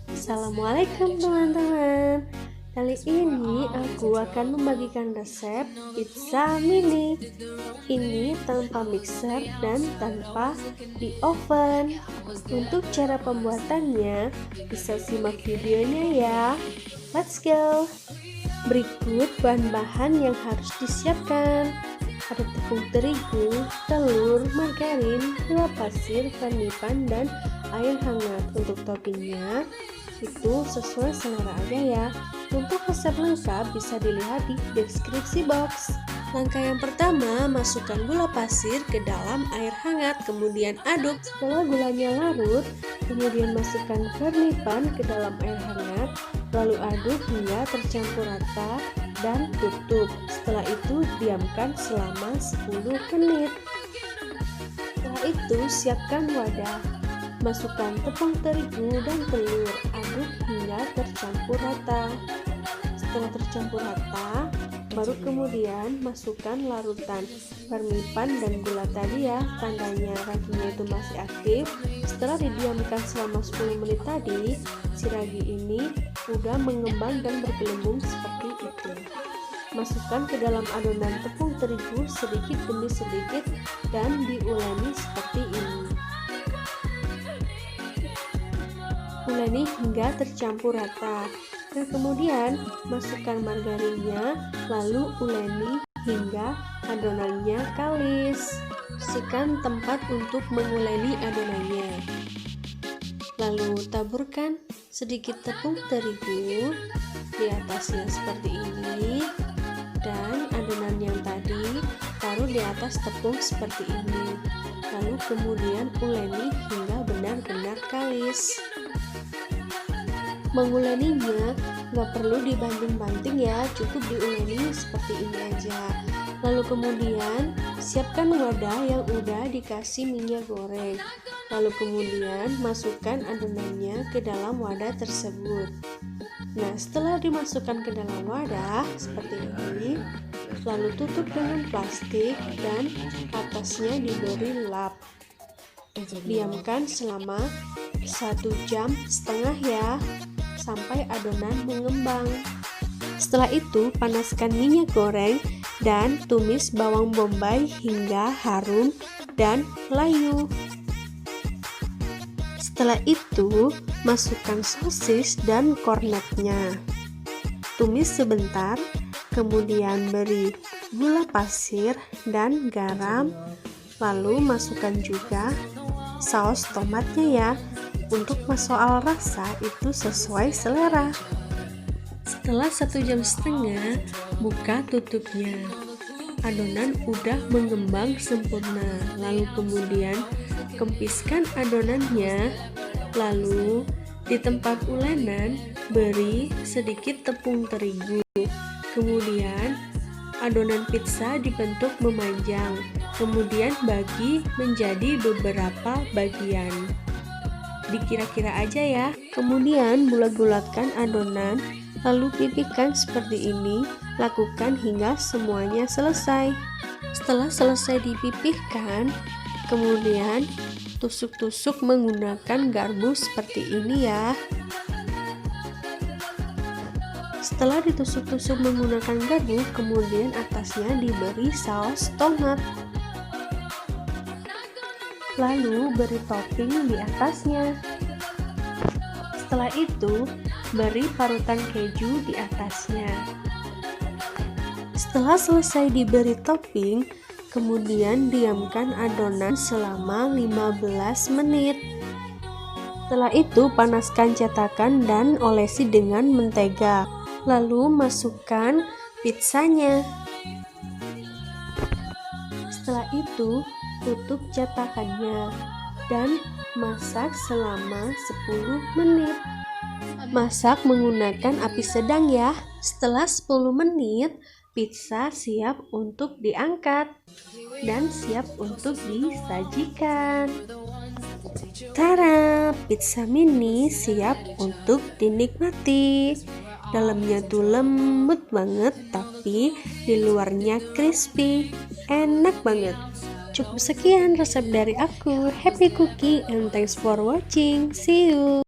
Assalamualaikum teman-teman. Kali ini aku akan membagikan resep pizza mini. Ini tanpa mixer dan tanpa di oven. Untuk cara pembuatannya bisa simak videonya ya. Let's go. Berikut bahan-bahan yang harus disiapkan. Ada tepung terigu, telur, margarin, gula pasir, vanilin, dan air hangat. Untuk toppingnya itu sesuai selera aja ya. Untuk resep lengkap bisa dilihat di deskripsi box. Langkah yang pertama, masukkan gula pasir ke dalam air hangat, kemudian aduk. Setelah gulanya larut, kemudian masukkan vanilin ke dalam air hangat, lalu aduk hingga tercampur rata dan tutup. Setelah itu diamkan selama 10 menit. Setelah itu siapkan wadah. Masukkan tepung terigu dan telur, aduk hingga tercampur rata. Setelah tercampur rata, baru kemudian masukkan larutan vanilin dan gula tadi ya, tandanya raginya itu masih aktif. Setelah didiamkan selama 10 menit tadi, si ragi ini udah mengembang dan bergelembung seperti itu. Masukkan ke dalam adonan tepung terigu sedikit demi sedikit dan diuleni seperti ini. Uleni hingga tercampur rata. Dan kemudian masukkan margarinnya, lalu uleni hingga adonannya kalis. Bersihkan tempat untuk menguleni adonannya. Lalu taburkan sedikit tepung terigu di atasnya seperti ini, dan adonan yang tadi taruh di atas tepung seperti ini. Lalu kemudian uleni hingga benar-benar kalis. Menguleninya nggak perlu dibanting-banting ya, cukup diuleni seperti ini aja. Lalu kemudian siapkan wadah yang udah dikasih minyak goreng. Lalu kemudian masukkan adonannya ke dalam wadah tersebut. Nah, setelah dimasukkan ke dalam wadah seperti ini, lalu tutup dengan plastik dan atasnya diberi lap. Diamkan selama 1,5 jam ya, sampai adonan mengembang. Setelah itu panaskan minyak goreng dan tumis bawang bombay hingga harum dan layu. Setelah itu masukkan sosis dan kornetnya. Tumis sebentar, kemudian beri gula pasir dan garam, lalu masukkan juga saus tomatnya ya. Untuk soal rasa itu sesuai selera. Setelah 1,5 jam, buka tutupnya. Adonan udah mengembang sempurna. Lalu kemudian kempiskan adonannya. Lalu di tempat ulenan beri sedikit tepung terigu. Kemudian adonan pizza dibentuk memanjang. Kemudian bagi menjadi beberapa bagian. Dikira-kira aja ya. Kemudian bulat-bulatkan adonan, lalu pipihkan seperti ini. Lakukan hingga semuanya selesai. Setelah selesai dipipihkan, kemudian tusuk-tusuk menggunakan garpu seperti ini ya. Setelah ditusuk-tusuk menggunakan garpu, kemudian atasnya diberi saus tomat. Lalu beri topping di atasnya. Setelah itu beri parutan keju di atasnya. Setelah selesai diberi topping, kemudian diamkan adonan selama 15 menit. Setelah itu panaskan cetakan dan olesi dengan mentega. Lalu masukkan pizzanya. Setelah itu tutup cetakannya dan masak selama 10 menit. Masak menggunakan api sedang ya. Setelah 10 menit, pizza siap untuk diangkat dan siap untuk disajikan. Tara, pizza mini siap untuk dinikmati. Dalamnya tuh lembut banget, tapi di luarnya crispy. Enak banget. Cukup sekian resep dari aku. Happy cooking and thanks for watching. See you.